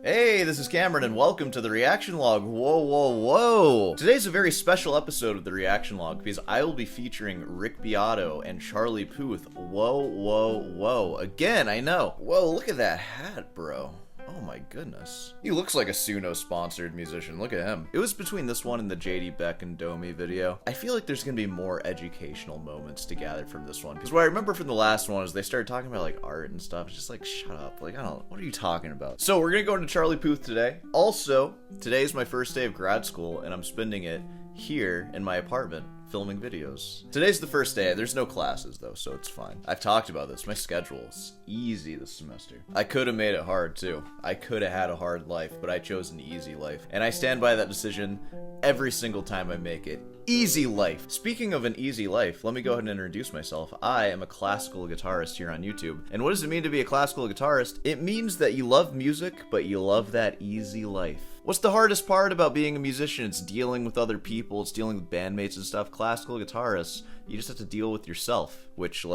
Hey, this is Cameron, and welcome to the Reaction Log. Whoa, whoa, whoa! Today's a very special episode of the Reaction Log because I will be featuring Rick Beato and Charlie Puth. Whoa, whoa, whoa. Again, I know. Whoa, look at that hat, bro. Oh my goodness. He looks like a Suno-sponsored musician. Look at him. It was between this one and the JD Beck and Domi video. I feel like there's gonna be more educational moments to gather from this one. Because what I remember from the last one is they started talking about like art and stuff. It's just like, shut up. Like, I don't, what are you talking about? So we're gonna go into Charlie Puth today. Also, today is my first day of grad school and I'm spending it here in my apartment filming videos. Today's the first day. There's no classes though, so it's fine. I've talked about this. My schedule's easy this semester. I could have made it hard too. I could have had a hard life, but I chose an easy life. And I stand by that decision every single time I make it. Easy life. Speaking of an easy life, let me go ahead and introduce myself. I am a classical guitarist here on YouTube. And what does it mean to be a classical guitarist? It means that you love music, but you love that easy life. What's the hardest part about being a musician? It's dealing with other people, it's dealing with bandmates and stuff. Classical guitarists, you just have to deal with yourself, which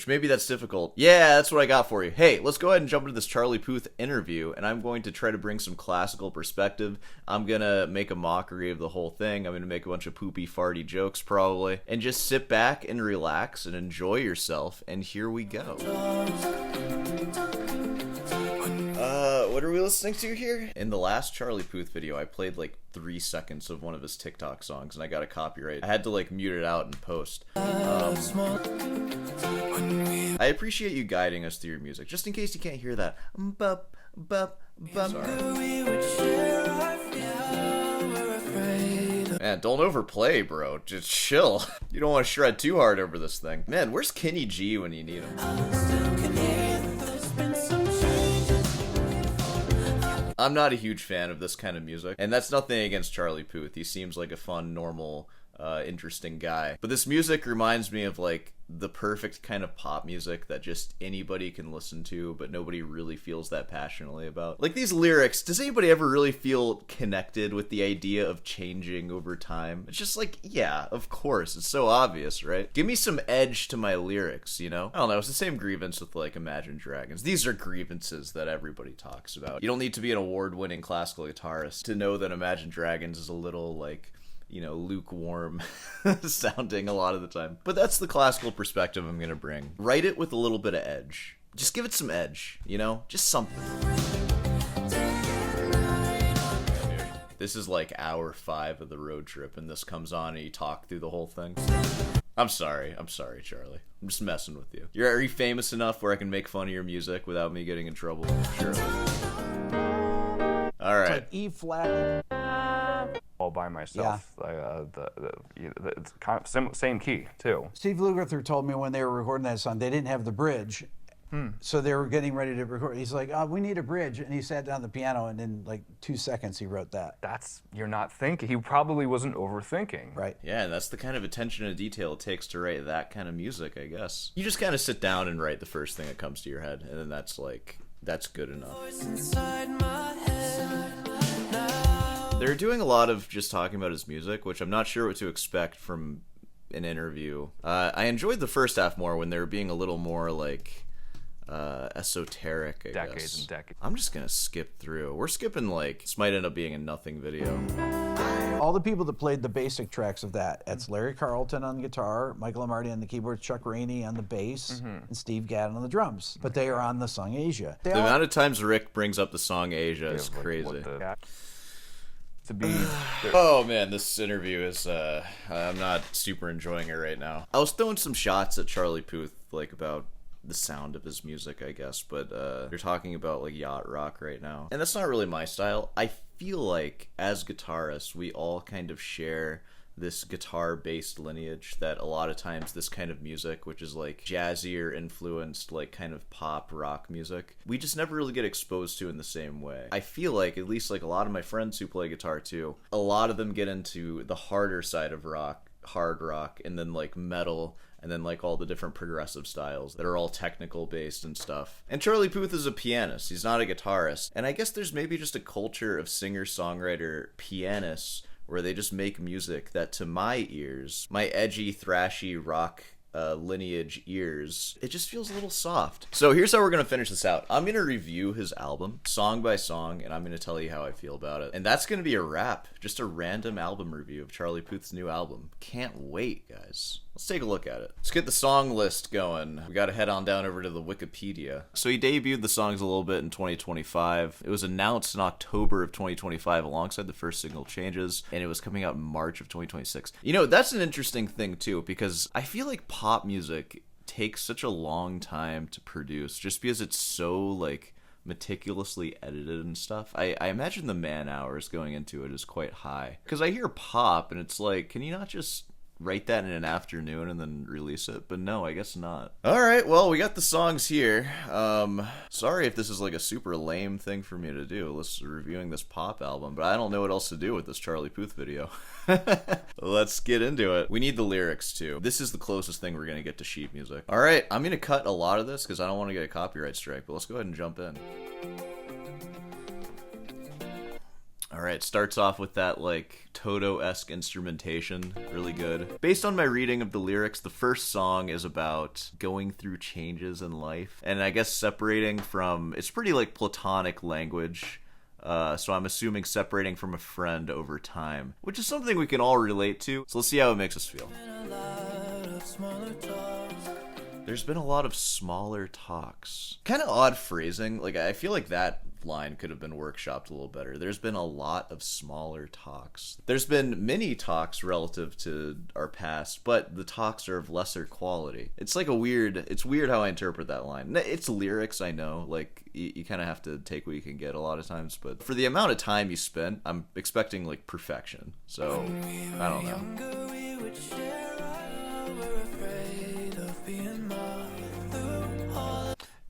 maybe that's difficult. Yeah, that's what I got for you. Hey, let's go ahead and jump into this Charlie Puth interview, and I'm going to try to bring some classical perspective. I'm gonna make a mockery of the whole thing. I'm gonna make a bunch of poopy, farty jokes, probably. And just sit back and relax and enjoy yourself, and here we go. What are we listening to here? In the last Charlie Puth video, I played like 3 seconds of one of his TikTok songs, and I got a copyright. I had to like mute it out and post. I appreciate you guiding us through your music, just in case you can't hear that. Sorry. Man, don't overplay, bro. Just chill. You don't want to shred too hard over this thing. Man, where's Kenny G when you need him? I'm not a huge fan of this kind of music, and that's nothing against Charlie Puth. He seems like a fun, normal, interesting guy. But this music reminds me of like the perfect kind of pop music that just anybody can listen to, but nobody really feels that passionately about. Like these lyrics, does anybody ever really feel connected with the idea of changing over time? It's just like, yeah, of course, it's so obvious, right? Give me some edge to my lyrics, you know? I don't know, it's the same grievance with like Imagine Dragons. These are grievances that everybody talks about. You don't need to be an award-winning classical guitarist to know that Imagine Dragons is a little like, you know, lukewarm sounding a lot of the time. But that's the classical perspective I'm gonna bring. Write it with a little bit of edge. Just give it some edge, you know? Just something. This is like hour 5 of the road trip, and this comes on and you talk through the whole thing. I'm sorry, Charlie. I'm just messing with you. Are you famous enough where I can make fun of your music without me getting in trouble? Surely. Alright. It's like E flat. All by myself. Yeah. It's kind of same key too. Steve Lukather told me when they were recording that song, they didn't have the bridge. So they were getting ready to record. He's like, we need a bridge. And he sat down at the piano, and in like 2 seconds, he wrote that. You're not thinking. He probably wasn't overthinking. Right. Yeah, and that's the kind of attention to detail it takes to write that kind of music, I guess. You just kind of sit down and write the first thing that comes to your head, and then that's good enough. They're doing a lot of just talking about his music, which I'm not sure what to expect from an interview. I enjoyed the first half more when they were being a little more like esoteric, I guess. Decades and decades. I'm just gonna skip through. We're skipping like, this might end up being a nothing video. All the people that played the basic tracks of that, that's Larry Carlton on the guitar, Michael Amarty on the keyboard, Chuck Rainey on the bass, and Steve Gadd on the drums. But they are on the song Asia. The amount of times Rick brings up the song Asia is crazy. Oh man, this interview is I'm not super enjoying it right now. I was throwing some shots at Charlie Puth like about the sound of his music, I guess, but you're talking about like yacht rock right now, and that's not really my style. I feel like as guitarists we all kind of share this guitar-based lineage that a lot of times this kind of music, which is like jazzier influenced, like kind of pop rock music, we just never really get exposed to in the same way. I feel like, at least like a lot of my friends who play guitar too, a lot of them get into the harder side of rock, hard rock, and then like metal, and then like all the different progressive styles that are all technical based and stuff. And Charlie Puth is a pianist, he's not a guitarist. And I guess there's maybe just a culture of singer-songwriter pianists where they just make music that to my ears, my edgy, thrashy rock lineage ears, it just feels a little soft. So here's how we're gonna finish this out. I'm gonna review his album song by song, and I'm gonna tell you how I feel about it. And that's gonna be a wrap. Just a random album review of Charlie Puth's new album. Can't wait, guys. Let's take a look at it. Let's get the song list going. We gotta head on down over to the Wikipedia. So he debuted the songs a little bit in 2025. It was announced in October of 2025 alongside the first single Changes, and it was coming out in March of 2026. You know, that's an interesting thing too, because I feel like pop music takes such a long time to produce just because it's so like meticulously edited and stuff. I imagine the man hours going into it is quite high. Because I hear pop and it's like, can you not just write that in an afternoon and then release it? But no, I guess not. Alright, well, we got the songs here. Sorry if this is like a super lame thing for me to do, reviewing this pop album, but I don't know what else to do with this Charlie Puth video. Let's get into it. We need the lyrics too. This is the closest thing we're gonna get to sheet music. Alright, I'm gonna cut a lot of this because I don't want to get a copyright strike, but let's go ahead and jump in. Alright, starts off with that, like, Toto-esque instrumentation. Really good. Based on my reading of the lyrics, the first song is about going through changes in life. And I guess separating from... It's pretty, like, platonic language. So I'm assuming separating from a friend over time. Which is something we can all relate to. So let's see how it makes us feel. There's been a lot of smaller talks. Kind of odd phrasing. Like, I feel like that line could have been workshopped a little better. There's been a lot of smaller talks. There's been many talks relative to our past, but the talks are of lesser quality. It's like it's weird how I interpret that line. It's lyrics, I know. Like, you kind of have to take what you can get a lot of times, but for the amount of time you spent, I'm expecting, like, perfection. So, I don't know.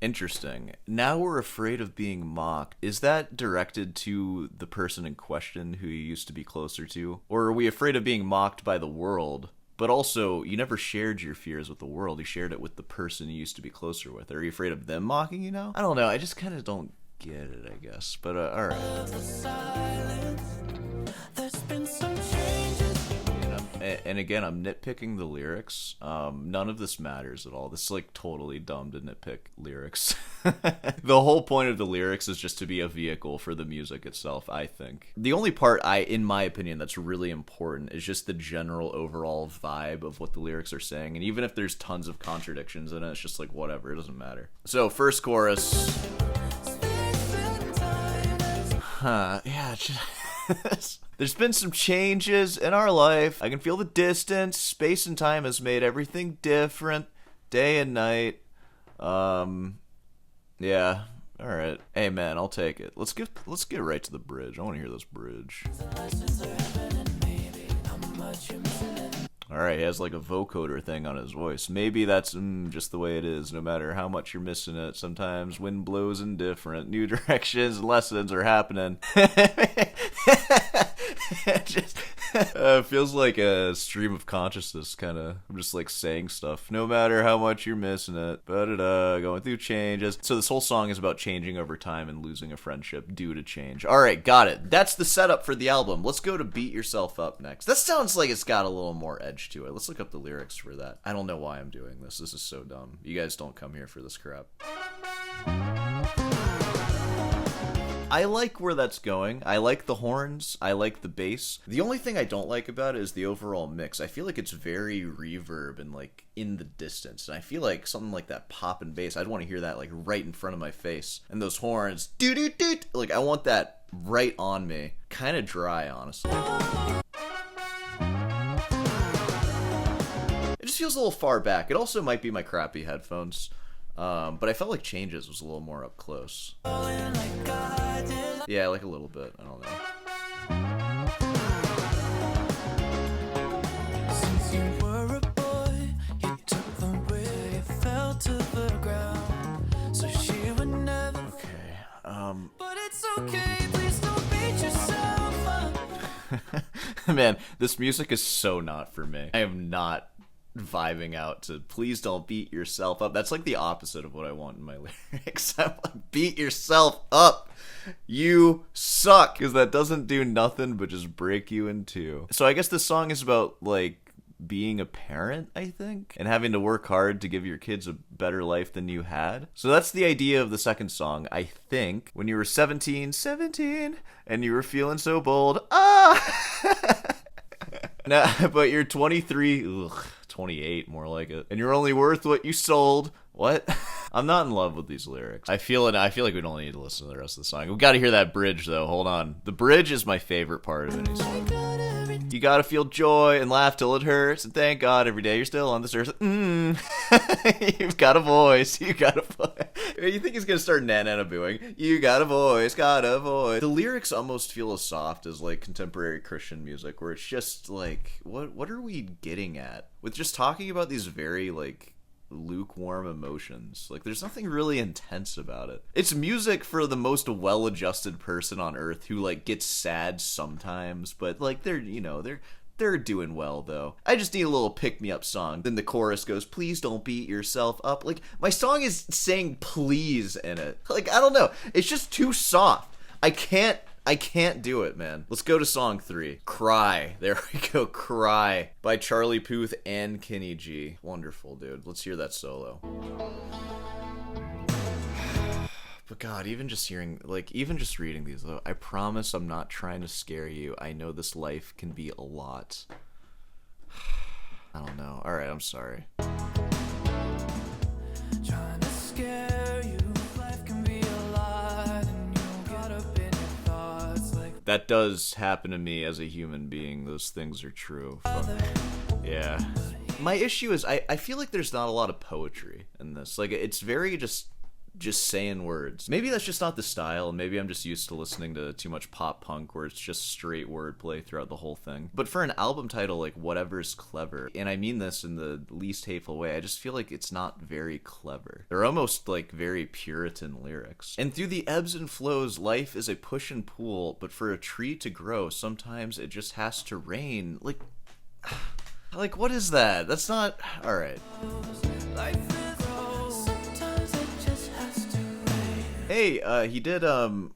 Interesting. Now we're afraid of being mocked. Is that directed to the person in question who you used to be closer to? Or are we afraid of being mocked by the world? But also, you never shared your fears with the world. You shared it with the person you used to be closer with. Are you afraid of them mocking you now? I don't know. I just kind of don't get it, I guess. But, alright. And again, I'm nitpicking the lyrics. None of this matters at all. This is like totally dumb to nitpick lyrics. The whole point of the lyrics is just to be a vehicle for the music itself, I think. The only part, in my opinion, that's really important is just the general overall vibe of what the lyrics are saying. And even if there's tons of contradictions in it, it's just like whatever, it doesn't matter. So, first chorus. Yeah, there's been some changes in our life. I can feel the distance. Space and time has made everything different. Day and night. Yeah. Alright. Hey man, I'll take it. Let's get right to the bridge. I want to hear this bridge. Alright, he has like a vocoder thing on his voice. Maybe that's just the way it is, no matter how much you're missing it. Sometimes wind blows in different. New directions, lessons are happening. It just feels like a stream of consciousness, kind of. I'm just like saying stuff. No matter how much you're missing it. Going through changes. So this whole song is about changing over time and losing a friendship due to change. Alright, got it. That's the setup for the album. Let's go to Beat Yourself Up next. That sounds like it's got a little more edge to it. Let's look up the lyrics for that. I don't know why I'm doing this. This is so dumb. You guys don't come here for this crap. I like where that's going. I like the horns. I like the bass. The only thing I don't like about it is the overall mix. I feel like it's very reverb and like in the distance. And I feel like something like that pop and bass, I'd want to hear that like right in front of my face. And those horns, doo-doo-doo, like I want that right on me. Kind of dry, honestly. It just feels a little far back. It also might be my crappy headphones. But I felt like Changes was a little more up close. Yeah, like a little bit. I don't know. Since you were a boy, you took the way you fell to the ground. So she would never. Okay. But it's okay, please don't beat yourself up. Man, this music is so not for me. I am not vibing out to Please Don't Beat Yourself Up. That's like the opposite of what I want in my lyrics. I'm like, beat yourself up. You suck. Because that doesn't do nothing but just break you in two. So I guess this song is about like being a parent, I think, and having to work hard to give your kids a better life than you had. So that's the idea of the second song, I think. When you were 17, and you were feeling so bold, nah, but you're 23, 28 more like it, and you're only worth what you sold. What? I'm not in love with these lyrics. I feel like we don't need to listen to the rest of the song. We gotta hear that bridge though. Hold on. The bridge is my favorite part of any song. You gotta feel joy and laugh till it hurts, and thank God every day you're still on this earth. You've got a voice. You got a voice. You think he's gonna start na-na-na-booing? You got a voice, got a voice. The lyrics almost feel as soft as like contemporary Christian music, where it's just like, what are we getting at with just talking about these very like lukewarm emotions? Like, there's nothing really intense about it. It's music for the most well-adjusted person on earth who like gets sad sometimes, but like they're doing well though. I just need a little pick-me-up song. Then the chorus goes, please don't beat yourself up. Like, my song is saying please in it. Like, I don't know, it's just too soft. I can't do it, man. Let's go to song 3. Cry. There we go. Cry. By Charlie Puth and Kenny G. Wonderful, dude. Let's hear that solo. But God, even just reading these, though, I promise I'm not trying to scare you. I know this life can be a lot. I don't know. Alright, I'm sorry. Trying to scare you. Life can be a lot, and you got up in your thoughts like... That does happen to me as a human being. Those things are true. Yeah. My issue is I feel like there's not a lot of poetry in this. Like, it's very just saying words. Maybe that's just not the style. Maybe I'm just used to listening to too much pop punk where it's just straight wordplay throughout the whole thing. But for an album title like Whatever's Clever, and I mean this in the least hateful way, I just feel like it's not very clever. They're almost like very Puritan lyrics. And through the ebbs and flows, life is a push and pull, but for a tree to grow, sometimes it just has to rain. Like what is that? That's not... Alright. Hey, he did,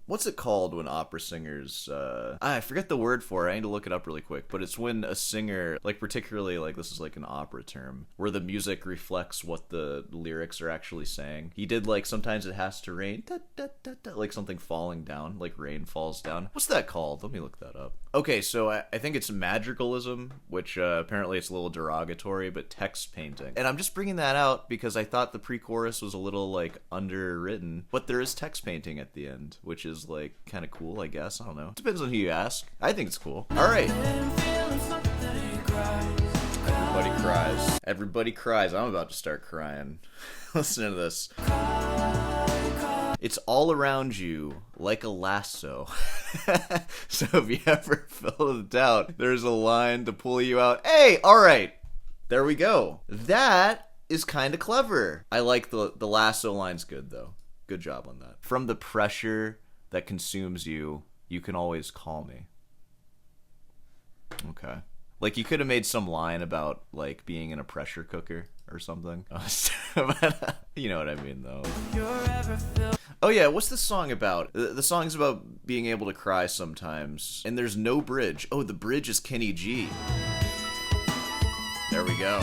what's it called when opera singers, I forget the word for it, I need to look it up really quick, but it's when a singer, like, particularly, like, this is like an opera term, where the music reflects what the lyrics are actually saying. He did, like, sometimes it has to rain, da, da, da, da, like something falling down, like rain falls down. What's that called? Let me look that up. Okay, so I think it's madrigalism, which apparently it's a little derogatory, but text painting. And I'm just bringing that out because I thought the pre-chorus was a little, like, underwritten, but there is text painting at the end, which is, like, kind of cool, I guess. I don't know. Depends on who you ask. I think it's cool. All right. Everybody cries. Everybody cries. I'm about to start crying. Listen to this. It's all around you like a lasso. So if you ever feel the doubt, there's a line to pull you out. Hey, all right. There we go. That is kind of clever. I like the lasso line's good, though. Good job on that. From the pressure that consumes you, you can always call me. Okay. Like, you could have made some line about, like, being in a pressure cooker or something. You know what I mean, though. Oh, yeah, what's this song about? The song's about being able to cry sometimes. And there's no bridge. Oh, the bridge is Kenny G. There we go.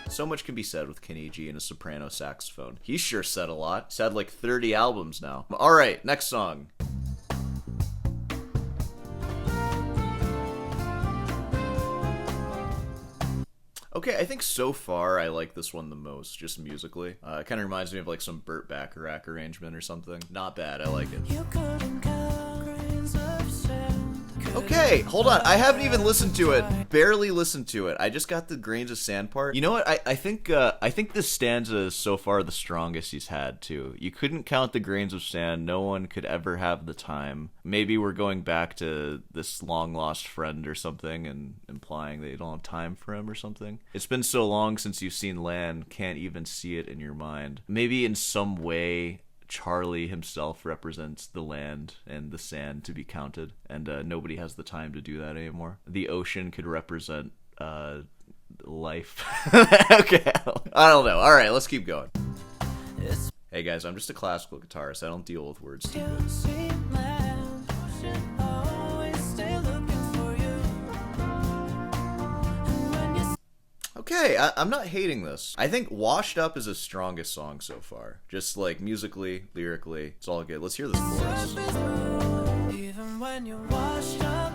So much can be said with Kenny G and a soprano saxophone. He's sure said a lot. He's had like 30 albums now. Alright, next song. Okay, I think so far I like this one the most, just musically. It kind of reminds me of like some Burt Bacharach arrangement or something. Not bad, I like it. Okay, hold on. I haven't even listened to it. Barely listened to it. I just got the grains of sand part. You know what? I think this stanza is so far the strongest he's had, too. You couldn't count the grains of sand. No one could ever have the time. Maybe we're going back to this long-lost friend or something and implying that you don't have time for him or something. It's been so long since you've seen land, can't even see it in your mind. Maybe in some way... Charlie himself represents the land and the sand to be counted, and nobody has the time to do that anymore. The ocean could represent life. Okay, I don't know. All right, let's keep going. Hey guys, I'm just a classical guitarist. I don't deal with words too good. okay. I'm not hating this. I think Washed Up is his strongest song so far. Just like musically, lyrically, it's all good. Let's hear this chorus. Even when you're washed up,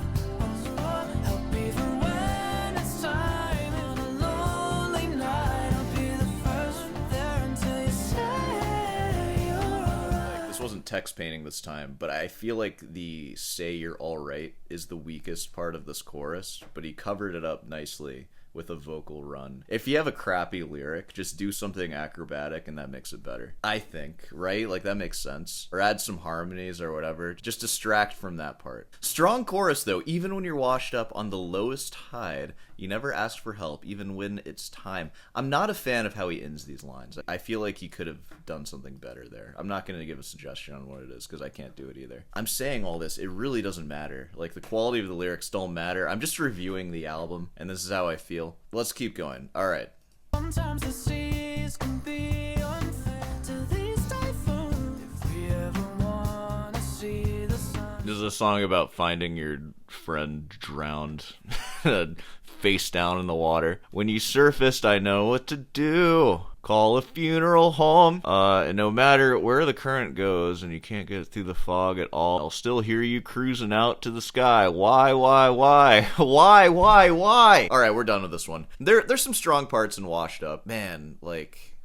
help even when it's time. On a lonely night, I'll be the first there until you say you're alright. This wasn't text painting this time, but I feel like the "say you're alright" is the weakest part of this chorus, but he covered it up nicely with a vocal run. If you have a crappy lyric, just do something acrobatic and that makes it better. I think, right? Like, that makes sense. Or add some harmonies or whatever. Just distract from that part. Strong chorus, though. Even when you're washed up on the lowest tide, you never ask for help, even when it's time. I'm not a fan of how he ends these lines. I feel like he could have done something better there. I'm not going to give a suggestion on what it is, because I can't do it either. I'm saying all this, it really doesn't matter. Like, the quality of the lyrics don't matter. I'm just reviewing the album, and this is how I feel. Let's keep going. All right. Sometimes the seas can be unfair to these typhoons. If we ever wanna see the sun. This is a song about finding your friend drowned, face down in the water. When you surfaced, I know what to do. Call a funeral home. And no matter where the current goes and you can't get through the fog at all, I'll still hear you cruising out to the sky. Why? Why? All right, we're done with this one. There's some strong parts in Washed Up. Man, like,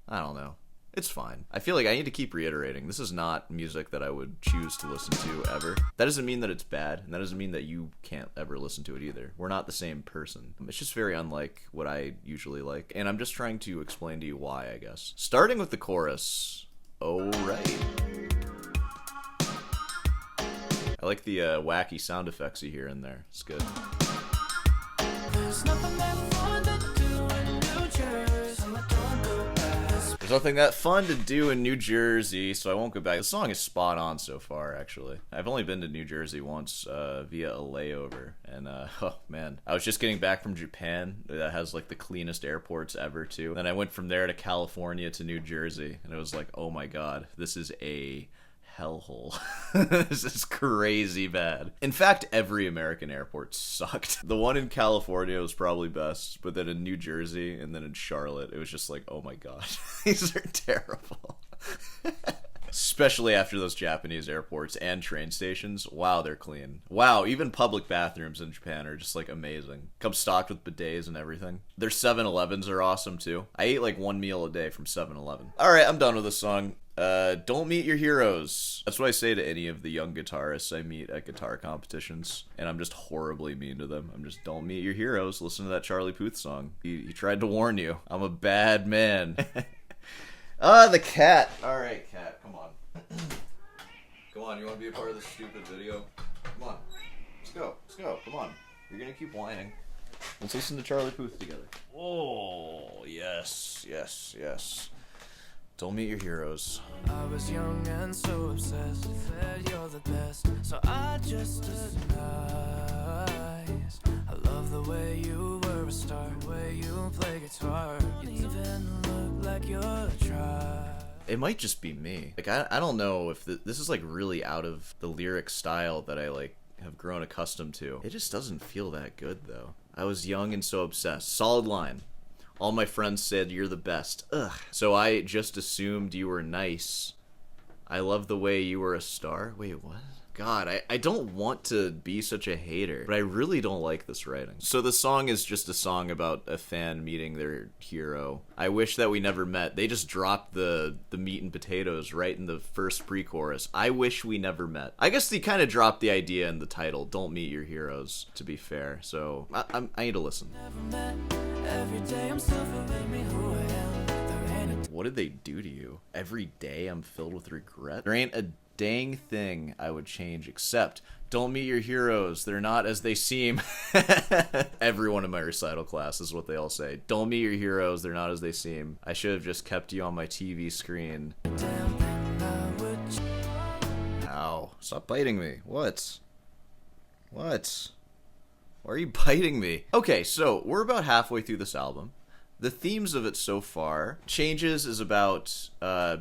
I don't know. It's fine. I feel like I need to keep reiterating. This is not music that I would choose to listen to ever. That doesn't mean that it's bad, and that doesn't mean that you can't ever listen to it either. We're not the same person. It's just very unlike what I usually like, and I'm just trying to explain to you why, I guess. Starting with the chorus. Oh, right. I like the wacky sound effects you hear in there. It's good. There's nothing that fun to do in New Jersey, so I don't go back. There's nothing that fun to do in New Jersey, so I won't go back. The song is spot on so far, actually. I've only been to New Jersey once via a layover, and oh man. I was just getting back from Japan. That has like the cleanest airports ever, too. Then I went from there to California to New Jersey, and it was like, oh my god, this is a hellhole. This is crazy bad. In fact, every American airport sucked. The one in California was probably best, but then in New Jersey and then in Charlotte, it was just like, oh my god, these are terrible. Especially after those Japanese airports and train stations. Wow, they're clean. Wow, even public bathrooms in Japan are just like amazing. Come stocked with bidets and everything. Their 7-Elevens are awesome too. I ate like one meal a day from 7-Eleven. Alright, I'm done with this song. Don't meet your heroes. That's what I say to any of the young guitarists I meet at guitar competitions, and I'm just horribly mean to them. I'm just, don't meet your heroes. Listen to that Charlie Puth song. He tried to warn you. I'm a bad man. The cat. Alright, cat, come on. Come on, you want to be a part of this stupid video? Come on. Let's go. Come on. You're gonna keep whining. Let's listen to Charlie Puth together. Oh, yes. Don't meet your heroes. I was young and so obsessed, said you're the best, so I just stood nice. I love the way you were a star, the way you play guitar. You even look like you're a tribe. It might just be me. Like, I don't know if this is like really out of the lyric style that I like have grown accustomed to. It just doesn't feel that good though. I was young and so obsessed. Solid line. All my friends said you're the best. Ugh. So I just assumed you were nice. I love the way you were a star. Wait, what? God, I don't want to be such a hater, but I really don't like this writing. So the song is just a song about a fan meeting their hero. I wish that we never met. They just dropped the meat and potatoes right in the first pre-chorus. I wish we never met. I guess they kind of dropped the idea in the title, don't meet your heroes, to be fair. So I need to listen. Every day I'm still forgetting me who I am. There ain't a What did they do to you? Every day I'm filled with regret. There ain't a dang thing I would change except don't meet your heroes. They're not as they seem. Everyone in my recital class is what they all say. Don't meet your heroes. They're not as they seem. I should have just kept you on my TV screen. damn thing I would. Ow. Stop biting me. What? Why are you biting me? Okay, so we're about halfway through this album. The themes of it so far. Changes is about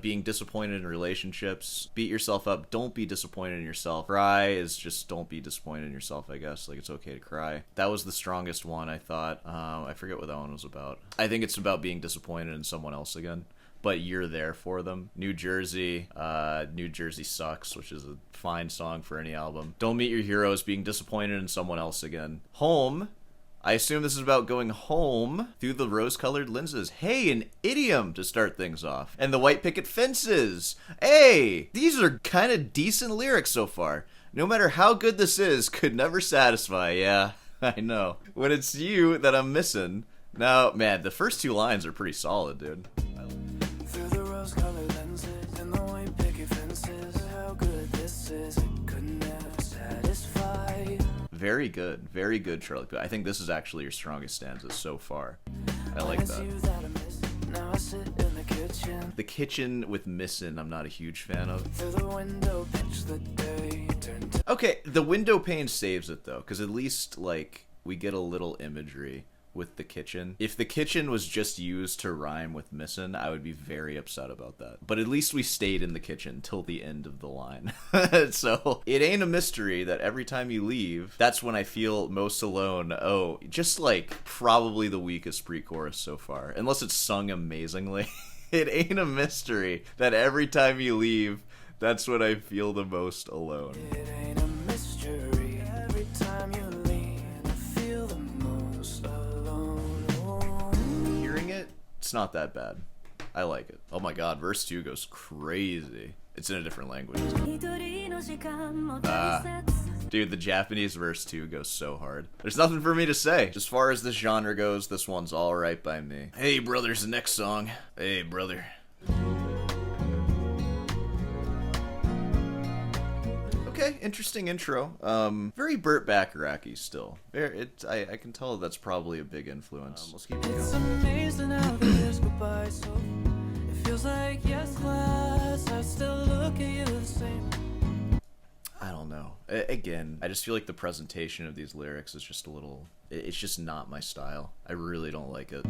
being disappointed in relationships. Beat yourself up. Don't be disappointed in yourself. Cry is just don't be disappointed in yourself, I guess. Like, it's okay to cry. That was the strongest one, I thought. I forget what that one was about. I think it's about being disappointed in someone else again. But you're there for them. New Jersey Sucks, which is a fine song for any album. Don't meet your heroes, being disappointed in someone else again. Home, I assume this is about going home through the rose-colored lenses. Hey, an idiom to start things off. And the white picket fences. Hey, these are kind of decent lyrics so far. No matter how good this is, could never satisfy. Yeah, I know. When it's you that I'm missing. Now, man, the first two lines are pretty solid, dude. Through the rose-colored lenses and the white picket fences, how good this is, it could never satisfy. Very good, Charlie Puth. I think this is actually your strongest stanza so far. I like that. Now I sit in the kitchen. The kitchen with missin', I'm not a huge fan of. Through the window, pitch the day turned to. Okay, the window pane saves it though, because at least like we get a little imagery with the kitchen. If the kitchen was just used to rhyme with missin', I would be very upset about that. But at least we stayed in the kitchen till the end of the line. So it ain't a mystery that every time you leave, that's when I feel most alone. Oh, just like probably the weakest pre-chorus so far, unless it's sung amazingly. It ain't a mystery that every time you leave, that's when I feel the most alone. It ain't a mystery. Every time you leave, I feel the most alone. Hearing it, it's not that bad. I like it. Oh my god, verse 2 goes crazy. It's in a different language. Dude, the Japanese verse 2 goes so hard. There's nothing for me to say. As far as this genre goes, this one's alright by me. Hey, brother's the next song. Hey, brother. Okay, interesting intro. Very Burt Bacharach-y still. I can tell that's probably a big influence. Let's keep it It's going. amazing how the years go by so. It feels like yes, class. I still look at you the same. I don't know. Again, I just feel like the presentation of these lyrics is just a little... It's just not my style. I really don't like it.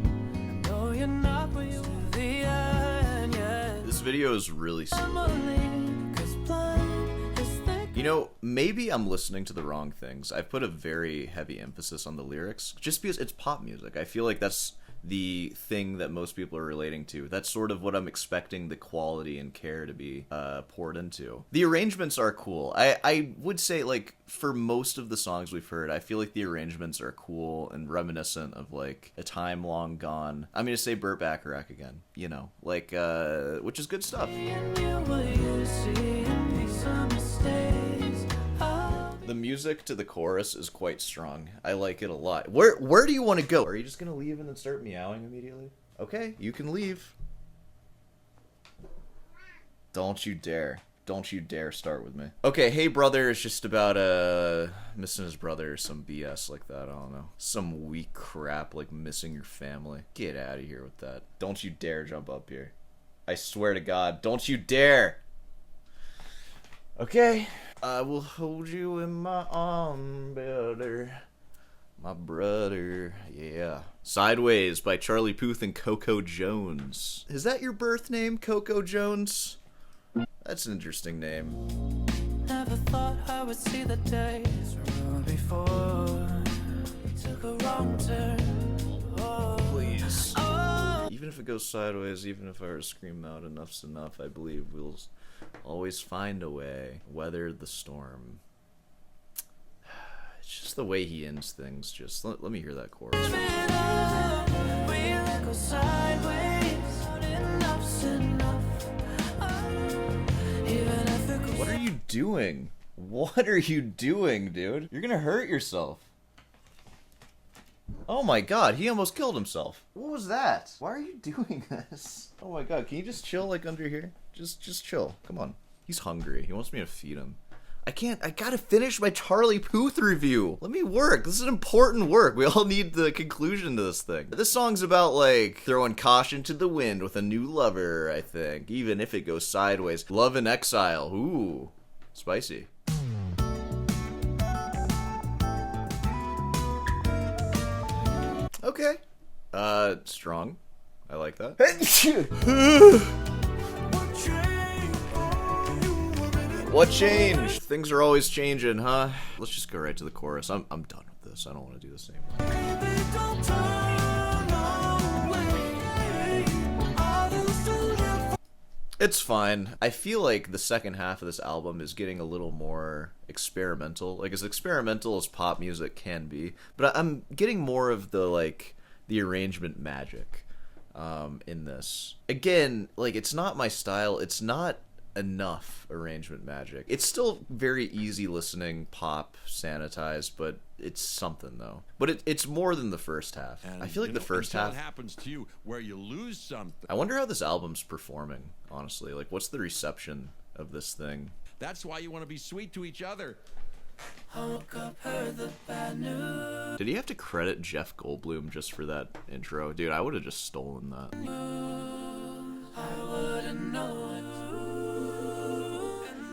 No, you're not where you to the end yet. This video is really I'm stupid. only 'cause blood is thick. You know, maybe I'm listening to the wrong things. I've put a very heavy emphasis on the lyrics, just because it's pop music. I feel like that's the thing that most people are relating to. That's sort of what I'm expecting the quality and care to be poured into. The arrangements are cool. I would say, like, for most of the songs we've heard, I feel like the arrangements are cool and reminiscent of, like, a time long gone. I'm gonna say Burt Bacharach again, you know, like, which is good stuff. And you will you see and make some mistakes. Oh. The music to the chorus is quite strong. I like it a lot. Where do you want to go? Are you just gonna leave and then start meowing immediately? Okay, you can leave. Don't you dare. Don't you dare start with me. Okay, Hey Brother is just about missing his brother or some BS like that. I don't know. Some weak crap like missing your family. Get out of here with that. Don't you dare jump up here. I swear to God, don't you dare. Okay. I will hold you in my arm, brother. My brother, yeah. Sideways by Charlie Puth and Coco Jones. Is that your birth name, Coco Jones? That's an interesting name. Never thought I would see the days ruined before. Took a wrong turn. Oh. Please. Oh. Even if it goes sideways, even if I were to scream out enough's enough, I believe we'll always find a way. Weather the storm. It's just the way he ends things. Just let me hear that chorus. We go sideways. Enough's enough. Even if it goes What are you doing? What are you doing, dude? You're gonna hurt yourself. Oh my god, he almost killed himself. What was that? Why are you doing this? Oh my god, can you just chill like under here? Just chill. Come on. He's hungry. He wants me to feed him. I gotta finish my Charlie Puth review. Let me work. This is an important work. We all need the conclusion to this thing. This song's about, like, throwing caution to the wind with a new lover, I think. Even if it goes sideways. Love in exile. Ooh. Spicy. Okay. Strong. I like that. What changed? Things are always changing, huh? Let's just go right to the chorus. I'm done with this. I don't want to do this anymore. It's fine. I feel like the second half of this album is getting a little more experimental. Like, as experimental as pop music can be. But I'm getting more of the arrangement magic in this. Again, like, it's not my style. It's not enough arrangement magic. It's still very easy listening pop, sanitized, but it's something though. But it's more than the first half. And I feel like the first half happens to you where you lose something. I wonder how this album's performing, honestly. Like, what's the reception of this thing? That's why you want to be sweet to each other. Did he have to credit Jeff Goldblum just for that intro? Dude, I would have just stolen that. I wouldn't know it.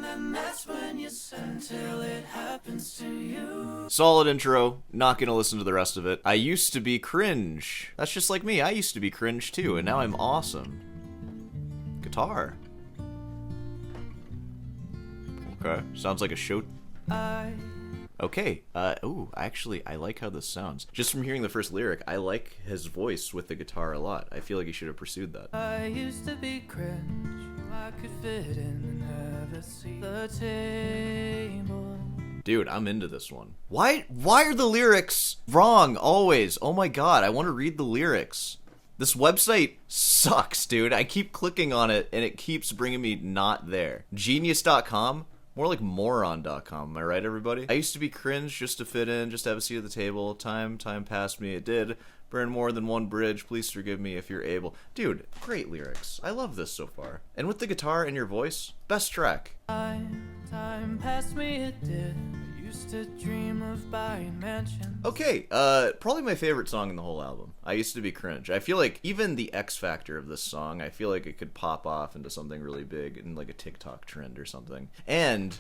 And that's when you until it happens to you. Solid intro. Not gonna listen to the rest of it. I used to be cringe. That's just like me. I used to be cringe too, and now I'm awesome. Guitar. Okay. Sounds like a show. Okay. Ooh, actually, I like how this sounds. Just from hearing the first lyric, I like his voice with the guitar a lot. I feel like he should have pursued that. I used to be cringe. I could fit in and never see the table. Dude, I'm into this one. Why are the lyrics wrong always? Oh my god, I want to read the lyrics. This website sucks, dude. I keep clicking on it and it keeps bringing me not there. Genius.com? More like moron.com, am I right, everybody? I used to be cringe just to fit in, just to have a seat at the table. Time passed me, it did. Burn more than one bridge, please forgive me if you're able. Dude, great lyrics. I love this so far. And with the guitar and your voice, best track. Time passed me, it did. I used to dream of buying mansions. Okay, probably my favorite song in the whole album. I used to be cringe. I feel like even the X factor of this song, I feel like it could pop off into something really big in like a TikTok trend or something. And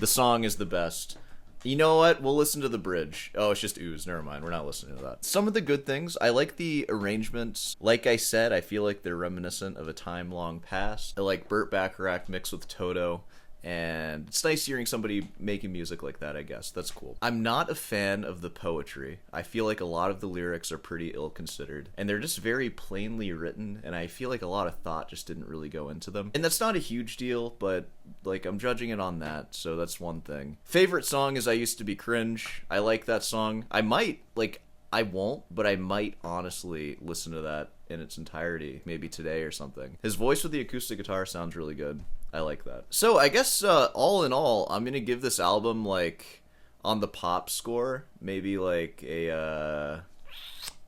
the song is the best. You know what? We'll listen to the bridge. Oh, it's just ooze. Never mind. We're not listening to that. Some of the good things. I like the arrangements. Like I said, I feel like they're reminiscent of a time long past. I like Burt Bacharach mixed with Toto. And it's nice hearing somebody making music like that, I guess. That's cool. I'm not a fan of the poetry. I feel like a lot of the lyrics are pretty ill-considered. And they're just very plainly written, and I feel like a lot of thought just didn't really go into them. And that's not a huge deal, but, like, I'm judging it on that, so that's one thing. Favorite song is I Used to Be Cringe. I like that song. I might, like, I won't, but I might honestly listen to that in its entirety, maybe today or something. His voice with the acoustic guitar sounds really good. I like that. So I guess all in all, I'm gonna give this album, like, on the pop score, maybe like a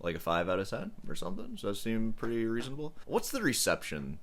5 out of 10 or something. Does that seem pretty reasonable? What's the reception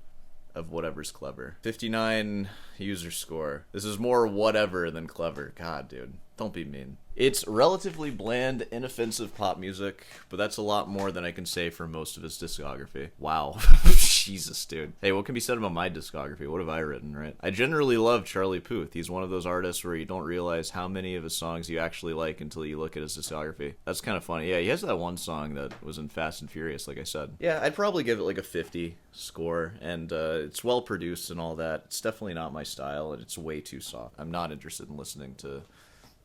of Whatever's Clever? 59 user score. This is more whatever than clever. God, dude. Don't be mean. It's relatively bland, inoffensive pop music, but that's a lot more than I can say for most of his discography. Wow. Jesus, dude. Hey, what can be said about my discography? What have I written, right? I generally love Charlie Puth. He's one of those artists where you don't realize how many of his songs you actually like until you look at his discography. That's kind of funny. Yeah, he has that one song that was in Fast and Furious, like I said. Yeah, I'd probably give it like a 50 score, and it's well produced and all that. It's definitely not my style, and it's way too soft. I'm not interested in listening to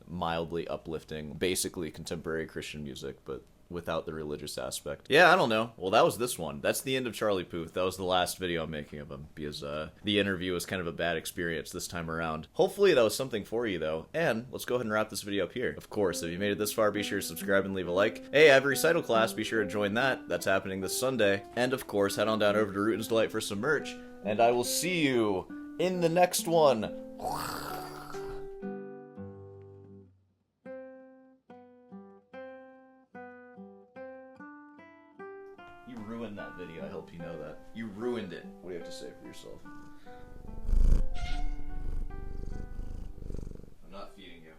mildly uplifting, basically contemporary Christian music, but without the religious aspect. Yeah, I don't know. Well, that was this one. That's the end of Charlie Puth. That was the last video I'm making of him, because the interview was kind of a bad experience this time around. Hopefully that was something for you, though. And let's go ahead and wrap this video up here. Of course, if you made it this far, be sure to subscribe and leave a like. Hey, I have a recital class. Be sure to join that. That's happening this Sunday. And of course, head on down over to Rootin's Delight for some merch. And I will see you in the next one. You ruined that video, I hope you know that. You ruined it. What do you have to say for yourself? I'm not feeding you.